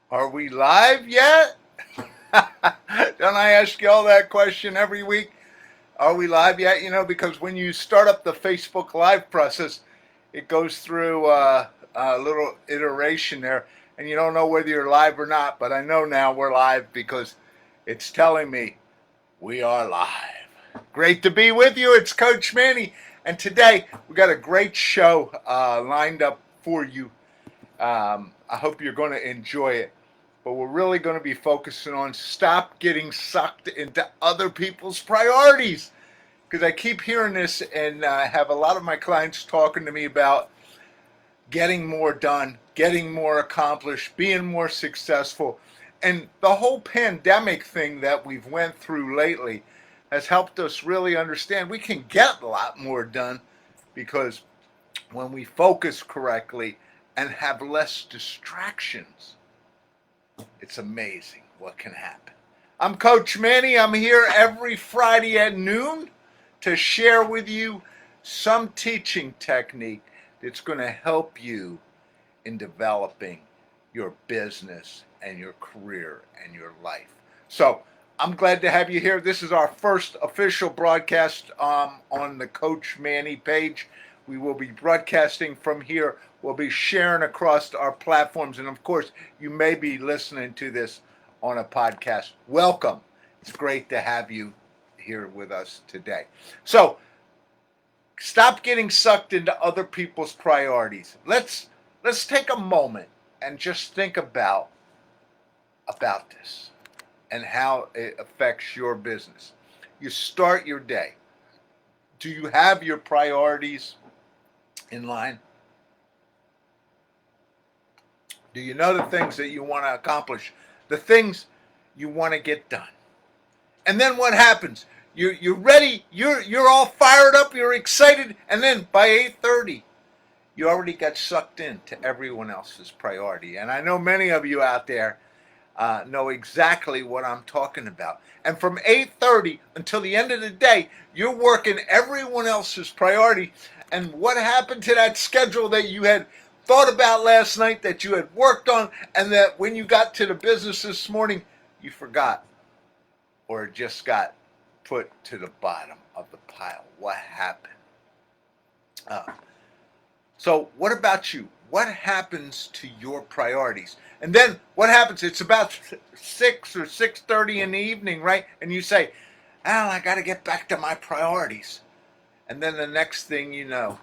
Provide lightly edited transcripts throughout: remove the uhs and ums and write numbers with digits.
Are we live yet? Don't I ask you all that question every week? Are we live yet? Because when you start up the Facebook Live process, it goes through a little iteration there, and you don't know whether you're live or not. But I know now we're live because it's telling me we are live. Great to be with you. It's Coach Manny, and today we got a great show lined up for you. I hope you're going to enjoy it. But we're really going to be focusing on stop getting sucked into other people's priorities. Because I keep hearing this and have a lot of my clients talking to me about getting more done, getting more accomplished, being more successful. And the whole pandemic thing that we've went through lately has helped us really understand we can get a lot more done because when we focus correctly and have less distractions, it's amazing what can happen. I'm Coach Manny. I'm here every Friday at noon to share with you some teaching technique that's going to help you in developing your business and your career and your life. So I'm glad to have you here. This is our first official broadcast on the Coach Manny page. We will be broadcasting from here. We'll be sharing across our platforms. And of course, you may be listening to this on a podcast. Welcome. It's great to have you here with us today. So stop getting sucked into other people's priorities. Let's take a moment and just think about this and how it affects your business. You start your day. Do you have your priorities in line? Do you know the things that you want to accomplish? The things you want to get done? And then what happens? You're ready, you're all fired up, you're excited, and then by 8:30, you already got sucked into everyone else's priority. And I know many of you out there know exactly what I'm talking about. And from 8:30 until the end of the day, you're working everyone else's priority. And what happened to that schedule that you had thought about last night, that you had worked on, and that when you got to the business this morning, you forgot, or it just got put to the bottom of the pile? What happened? So what about you? What happens to your priorities? And then what happens? It's about 6 or 6:30 in the evening, right? And you say, "Al, I got to get back to my priorities." And then the next thing you know,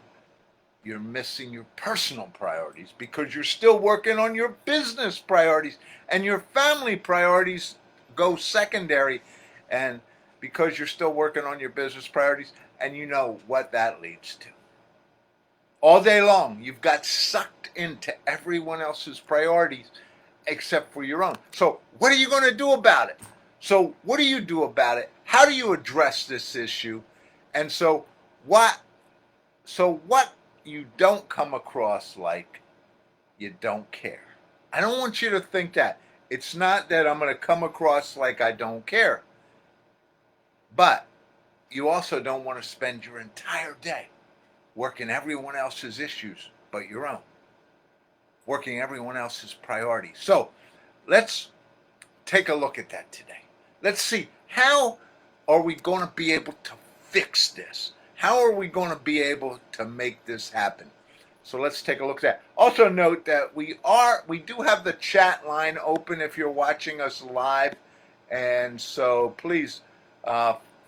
you're missing your personal priorities because you're still working on your business priorities, and your family priorities go secondary, and because you're still working on your business priorities, and you know what that leads to. All day long, you've got sucked into everyone else's priorities except for your own. So what are you going to do about it? So what do you do about it? How do you address this issue? And what you don't come across like you don't care. I don't want you to think that. It's not that I'm going to come across like I don't care. But you also don't want to spend your entire day working everyone else's issues but your own, working everyone else's priorities. So let's take a look at that today. Let's see, how are we going to be able to fix this? How are we going to be able to make this happen? So let's take a look at that. Also note that we do have the chat line open if you're watching us live, and so please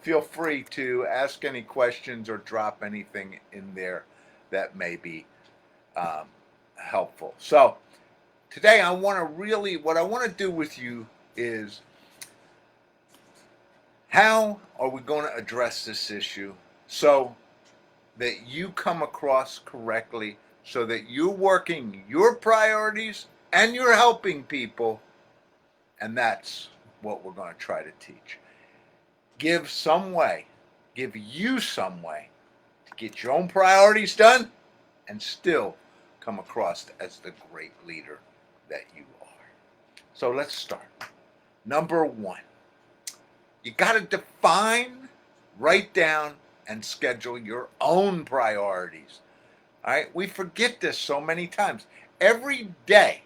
feel free to ask any questions or drop anything in there that may be helpful. So today what I want to do with you is, how are we going to address this issue so that you come across correctly, so that you're working your priorities and you're helping people? And that's what we're going to try to teach. Give you some way to get your own priorities done and still come across as the great leader that you are. So let's start. Number one, you got to define, write down, and schedule your own priorities. All right? We forget this so many times. Every day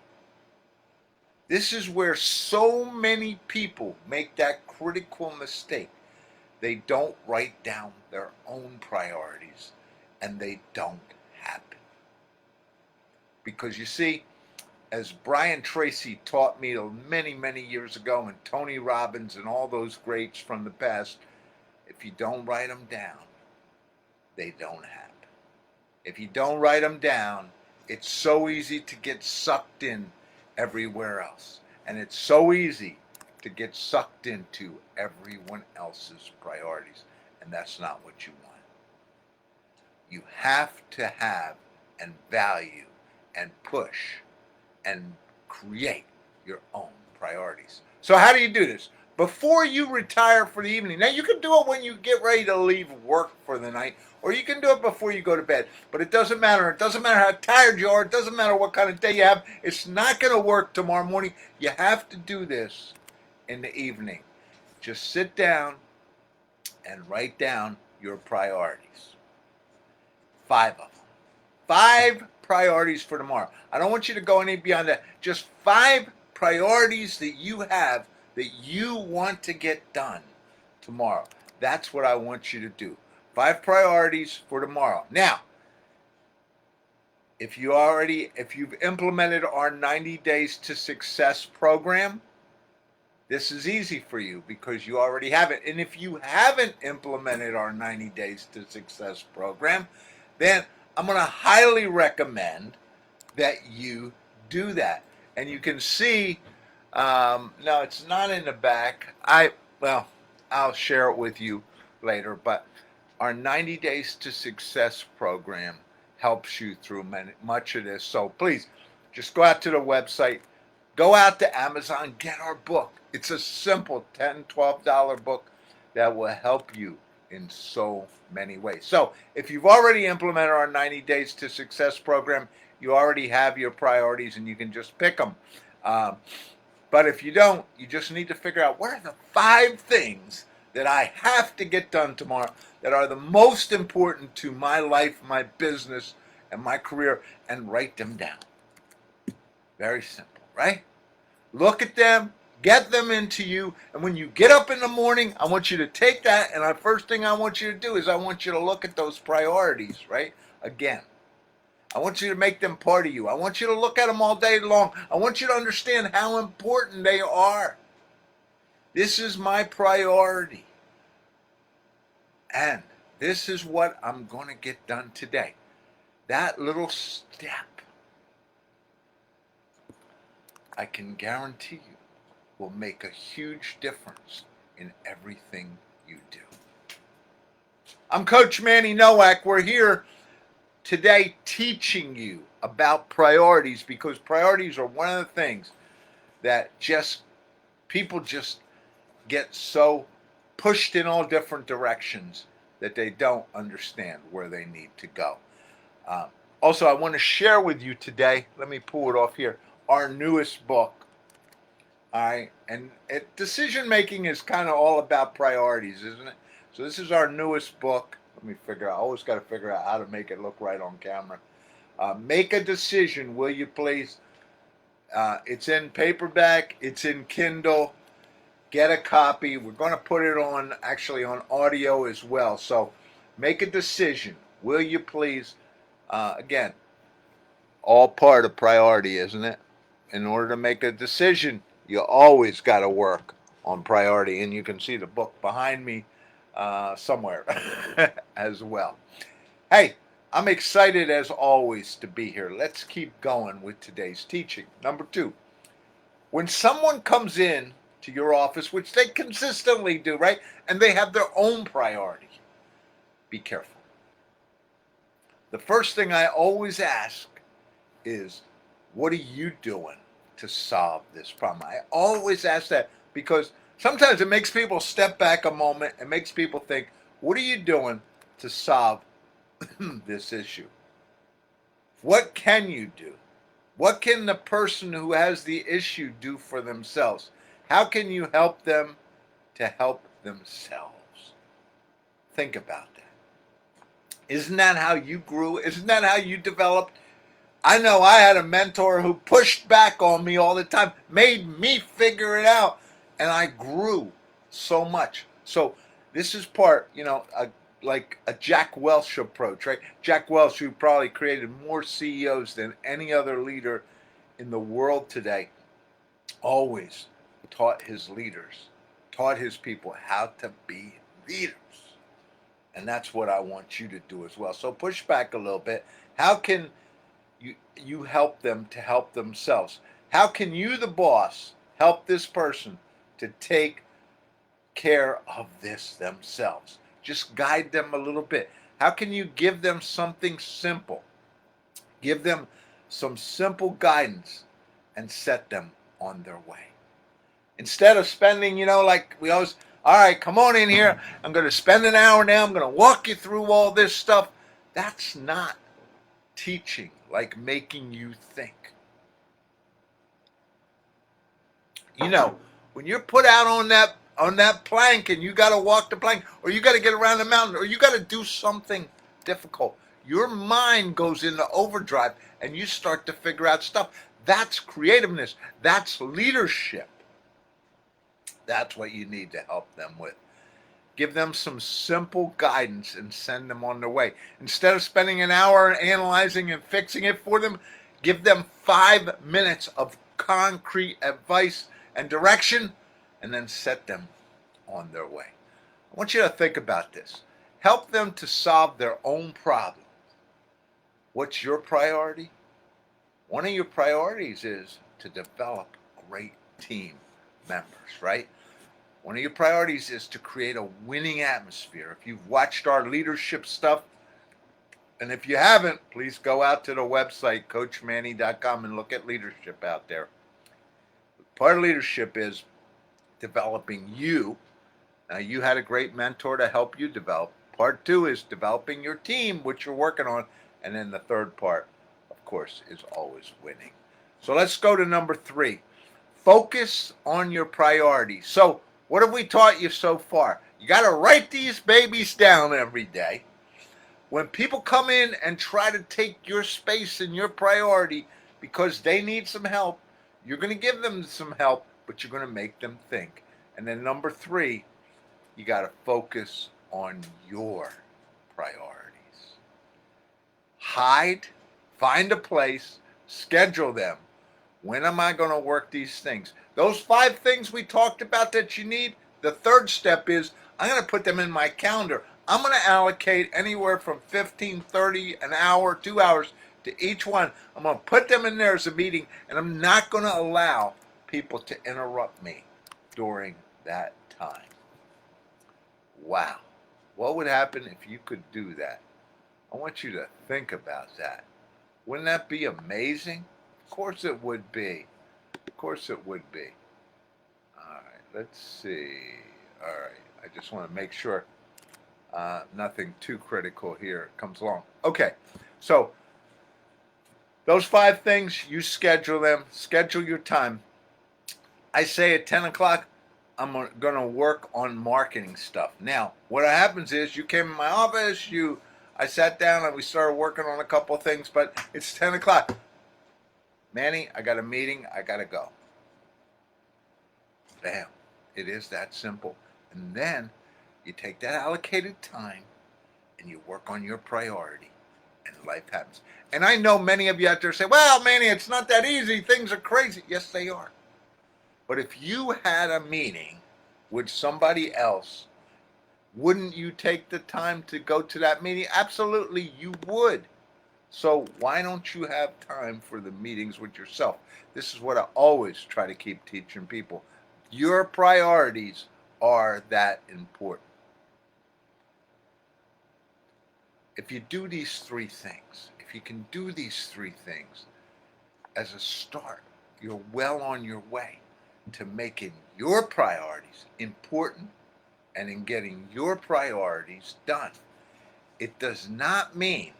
This is where so many people make that critical mistake. They don't write down their own priorities, and they don't happen. Because you see, as Brian Tracy taught me many, many years ago, and Tony Robbins and all those greats from the past, if you don't write them down, they don't happen. If you don't write them down, it's so easy to get sucked in everywhere else. And it's so easy to get sucked into everyone else's priorities. And that's not what you want. You have to have and value and push and create your own priorities. So how do you do this? Before you retire for the evening. Now you can do it when you get ready to leave work for the night, or you can do it before you go to bed. But it doesn't matter. It doesn't matter how tired you are. It doesn't matter what kind of day you have. It's not going to work tomorrow morning. You have to do this in the evening. Just sit down and write down your priorities. 5 of them. 5 priorities for tomorrow. I don't want you to go any beyond that. Just 5 priorities that you have that you want to get done tomorrow. That's what I want you to do. 5 priorities for tomorrow. Now, if you've implemented our 90 Days to Success program, this is easy for you because you already have it. And if you haven't implemented our 90 Days to Success program, then I'm going to highly recommend that you do that. And you can see, no, it's not in the back. I'll share it with you later, but our 90 Days to Success program helps you through much of this. So please, just go out to the website, go out to Amazon, get our book. It's a simple $10, $12 book that will help you in so many ways. So if you've already implemented our 90 Days to Success program, you already have your priorities and you can just pick them. But if you don't, you just need to figure out what are the 5 things that I have to get done tomorrow that are the most important to my life, my business, and my career, and write them down. Very simple, right? Look at them, get them into you, and when you get up in the morning, I want you to take that, and the first thing I want you to do is I want you to look at those priorities, right? Again. I want you to make them part of you. I want you to look at them all day long. I want you to understand how important they are. This is my priority. And this is what I'm going to get done today. That little step, I can guarantee you, will make a huge difference in everything you do. I'm Coach Manny Nowak. We're here today teaching you about priorities because priorities are one of the things that people just get so pushed in all different directions that they don't understand where they need to go. Also, I want to share with you today, let me pull it off here, our newest book. All right, and decision making is kind of all about priorities, isn't it? So this is our newest book. Let me I always got to figure out how to make it look right on camera. Make a decision, will you please? It's in paperback. It's in Kindle. Get a copy. We're going to put it on audio as well. So make a decision, will you please? Again, all part of priority, isn't it? In order to make a decision, you always got to work on priority. And you can see the book behind me somewhere as well. Hey, I'm excited as always to be here. Let's keep going with today's teaching. Number 2, when someone comes in to your office, which they consistently do, right? And they have their own priority, be careful. The first thing I always ask is, what are you doing to solve this problem? I always ask that because sometimes it makes people step back a moment and makes people think, what are you doing to solve this issue? What can you do? What can the person who has the issue do for themselves? How can you help them to help themselves? Think about that. Isn't that how you grew? Isn't that how you developed? I know I had a mentor who pushed back on me all the time, made me figure it out, and I grew so much. So this is part, like a Jack Welch approach, right? Jack Welch, who probably created more CEOs than any other leader in the world today, always taught his leaders, taught his people how to be leaders. And that's what I want you to do as well. So push back a little bit. How can you help them to help themselves? How can you, the boss, help this person to take care of this themselves? Just guide them a little bit. How can you give them something simple? Give them some simple guidance and set them on their way. Instead of spending, like we always, all right, come on in here. I'm going to spend an hour now. I'm going to walk you through all this stuff. That's not teaching, like making you think. When you're put out on that plank and you got to walk the plank, or you got to get around the mountain, or you got to do something difficult, your mind goes into overdrive and you start to figure out stuff. That's creativeness. That's leadership. That's what you need to help them with. Give them some simple guidance and send them on their way. Instead of spending an hour analyzing and fixing it for them, give them 5 minutes of concrete advice and direction, and then set them on their way. I want you to think about this. Help them to solve their own problems. What's your priority? One of your priorities is to develop great team members, right? One of your priorities is to create a winning atmosphere. If you've watched our leadership stuff, and if you haven't, please go out to the website, coachmanny.com, and look at leadership out there. Part of leadership is developing you. Now, you had a great mentor to help you develop. Part 2 is developing your team, which you're working on. And then the third part, of course, is always winning. So let's go to number 3. Focus on your priorities. So what have we taught you so far? You got to write these babies down every day. When people come in and try to take your space and your priority because they need some help, you're going to give them some help, but you're going to make them think. And then number 3, you got to focus on your priorities. Find a place, schedule them. When am I going to work these things? Those 5 things we talked about that you need, the third step is I'm going to put them in my calendar. I'm going to allocate anywhere from 15, 30, an hour, 2 hours to each one. I'm going to put them in there as a meeting, and I'm not going to allow people to interrupt me during that time. Wow. What would happen if you could do that? I want you to think about that. Wouldn't that be amazing? Of course it would be. Of course it would be. All right, let's see. All right, I just want to make sure nothing too critical here comes along. Okay, so those 5 things, you schedule them. Schedule your time. I say at 10 o'clock, I'm going to work on marketing stuff. Now, what happens is you came in my office, I sat down and we started working on a couple of things, but it's 10 o'clock. Manny, I got a meeting. I got to go. Bam. It is that simple. And then you take that allocated time and you work on your priority, and life happens. And I know many of you out there say, well, Manny, it's not that easy. Things are crazy. Yes, they are. But if you had a meeting with somebody else, wouldn't you take the time to go to that meeting? Absolutely, you would. So why don't you have time for the meetings with yourself? This is what I always try to keep teaching people. Your priorities are that important. If you do these 3 things, if you can do these 3 things as a start, you're well on your way to making your priorities important and in getting your priorities done. It does not mean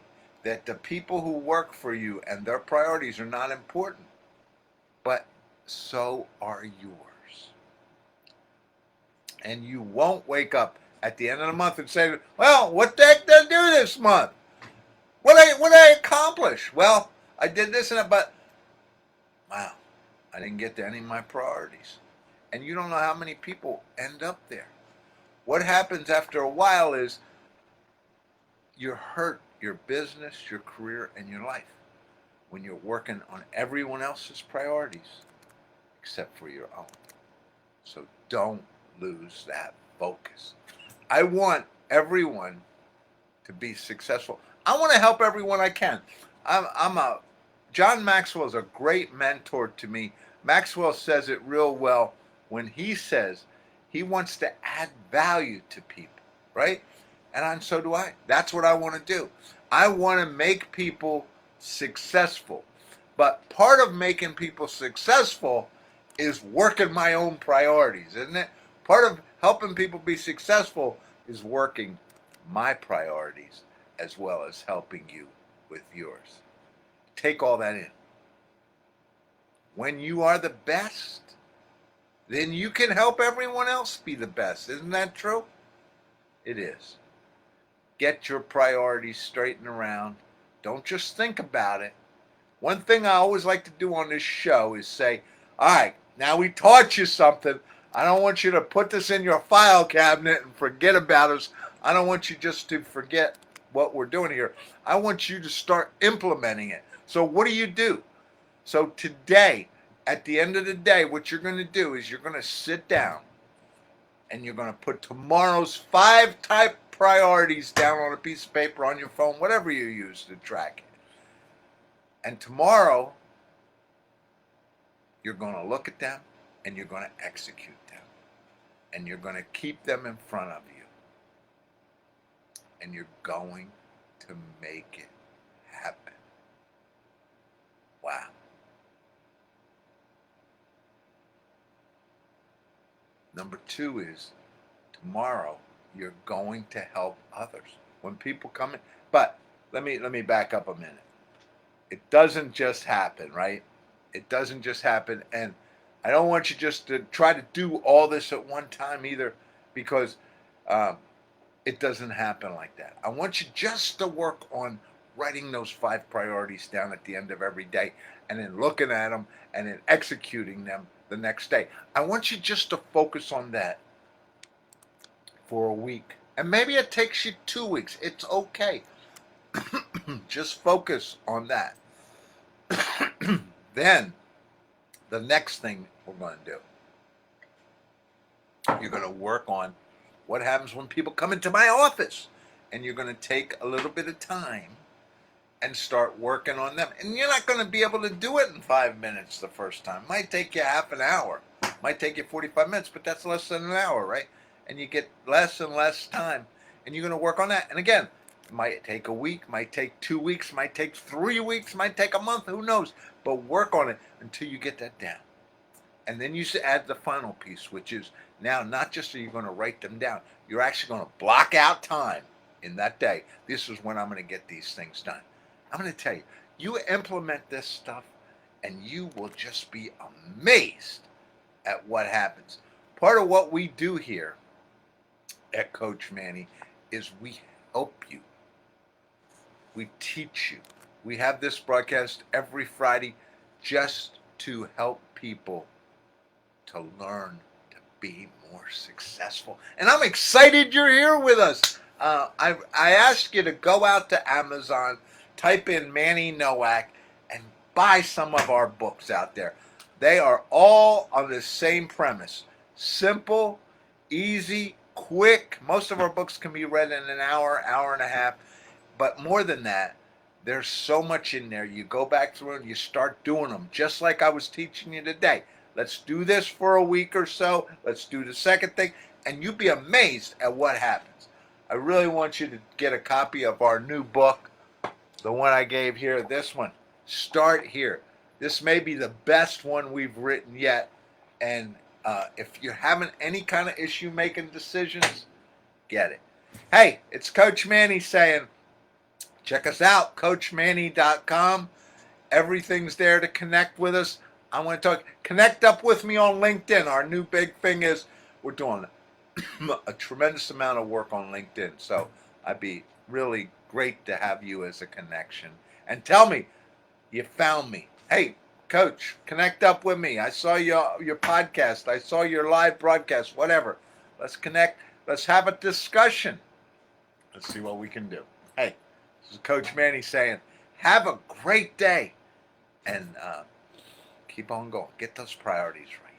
that the people who work for you and their priorities are not important, but so are yours. And you won't wake up at the end of the month and say, well, what the heck did I do this month? What did I accomplish? Well, I did this and that, but wow, I didn't get to any of my priorities. And you don't know how many people end up there. What happens after a while is you hurt your business, your career, and your life when you're working on everyone else's priorities except for your own. So don't lose that focus. I want everyone to be successful. I want to help everyone I can. I'm a John Maxwell is a great mentor to me. Maxwell says it real well when he says he wants to add value to people, right? And so do I. That's what I want to do. I want to make people successful. But part of making people successful is working my own priorities, isn't it? Part of helping people be successful is working my priorities as well as helping you with yours. Take all that in. When you are the best, then you can help everyone else be the best. Isn't that true? It is. Get your priorities straightened around. Don't just think about it. One thing I always like to do on this show is say, all right, now we taught you something. I don't want you to put this in your file cabinet and forget about us. I don't want you just to forget what we're doing here. I want you to start implementing it. So what do? So today, at the end of the day, what you're going to do is you're going to sit down and you're going to put tomorrow's 5 type priorities down on a piece of paper on your phone, whatever you use to track it. And tomorrow, you're going to look at them and you're going to execute them. And you're going to keep them in front of you. And you're going to make it happen. Wow. Number 2 is tomorrow you're going to help others. When people come in, but let me back up a minute. It doesn't just happen, right? It doesn't just happen, and I don't want you just to try to do all this at one time either, because it doesn't happen like that. I want you just to work on writing those 5 priorities down at the end of every day, and then looking at them and then executing them the next day. I want you just to focus on that for a week. And maybe it takes you 2 weeks. It's okay. Just focus on that. Then, the next thing we're going to do, you're going to work on what happens when people come into my office. And you're going to take a little bit of time and start working on them. And you're not going to be able to do it in 5 minutes the first time. Might take you half an hour. Might take you 45 minutes, but that's less than an hour, right? And you get less and less time. And you're going to work on that. And again, it might take a week, might take 2 weeks, might take 3 weeks, might take a month, who knows? But work on it until you get that down. And then you add the final piece, which is now not just are you going to write them down, you're actually going to block out time in that day. This is when I'm going to get these things done. I'm going to tell you, you implement this stuff and you will just be amazed at what happens. Part of what we do here at Coach Manny is we help you. We teach you. We have this broadcast every Friday just to help people to learn to be more successful. And I'm excited you're here with us. I asked you to go out to Amazon, type in Manny Nowak, and buy some of our books out there. They are all on the same premise. Simple, easy, quick. Most of our books can be read in an hour, hour and a half. But more than that, there's so much in there. You go back through and you start doing them, just like I was teaching you today. Let's do this for a week or so. Let's do the second thing. And you'll be amazed at what happens. I really want you to get a copy of our new book, the one I gave here, this one. Start here. This may be the best one we've written yet. And if you're having any kind of issue making decisions, get it. Hey, it's Coach Manny saying, check us out, CoachManny.com. Everything's there to connect with us. I want to connect up with me on LinkedIn. Our new big thing is we're doing a tremendous amount of work on LinkedIn. So I'd be really great to have you as a connection. And tell me, You found me. Hey, Coach, connect up with me. I saw your podcast. I saw your live broadcast. Whatever. Let's connect. Let's have a discussion. Let's see what we can do. Hey, this is Coach Manny saying, have a great day and keep on going. Get those priorities right.